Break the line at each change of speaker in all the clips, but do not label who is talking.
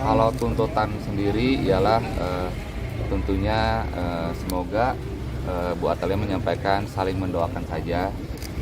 Kalau tuntutan sendiri ialah tentunya semoga Bu Atalia menyampaikan saling mendoakan saja.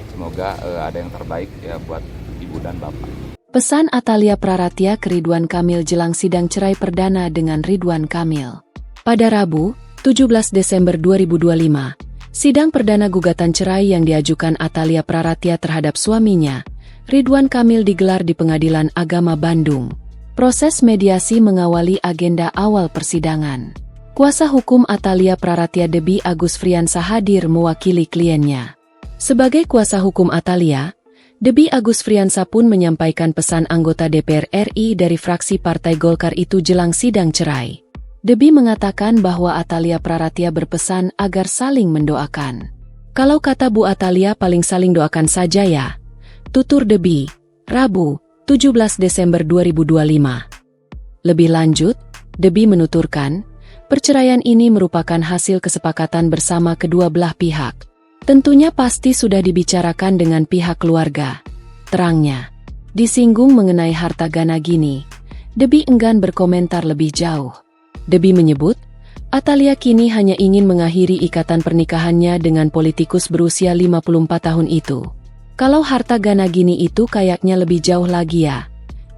Semoga ada yang terbaik ya buat Ibu dan Bapak.
Pesan Atalia Praratia ke Ridwan Kamil jelang sidang cerai perdana dengan Ridwan Kamil. Pada Rabu, 17 Desember 2025, sidang perdana gugatan cerai yang diajukan Atalia Praratia terhadap suaminya, Ridwan Kamil digelar di Pengadilan Agama Bandung. Proses mediasi mengawali agenda awal persidangan. Kuasa hukum Atalia Praratia Debbie Agus Friansa hadir mewakili kliennya. Sebagai kuasa hukum Atalia, Debbie Agus Friansa pun menyampaikan pesan anggota DPR RI dari fraksi Partai Golkar itu jelang sidang cerai. Debbie mengatakan bahwa Atalia Praratia berpesan agar saling mendoakan. Kalau kata Bu Atalia paling saling doakan saja ya, tutur Debbie, Rabu, 17 Desember 2025. Lebih lanjut, Debbie menuturkan, perceraian ini merupakan hasil kesepakatan bersama kedua belah pihak. Tentunya pasti sudah dibicarakan dengan pihak keluarga. Terangnya, disinggung mengenai harta Gana Gini, Debbie enggan berkomentar lebih jauh. Debbie menyebut, Atalia kini hanya ingin mengakhiri ikatan pernikahannya dengan politikus berusia 54 tahun itu. Kalau harta Gana Gini itu kayaknya lebih jauh lagi ya.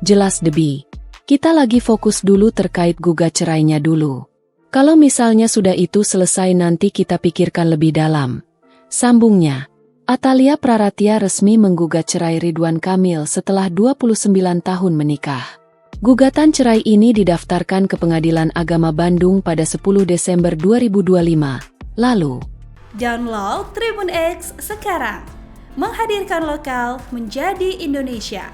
Jelas Debbie, kita lagi fokus dulu terkait gugat cerainya dulu. Kalau misalnya sudah itu selesai nanti kita pikirkan lebih dalam. Sambungnya, Atalia Praratia resmi menggugat cerai Ridwan Kamil setelah 29 tahun menikah. Gugatan cerai ini didaftarkan ke Pengadilan Agama Bandung pada 10 Desember 2025. Lalu,
download Tribun X sekarang. Menghadirkan lokal menjadi Indonesia.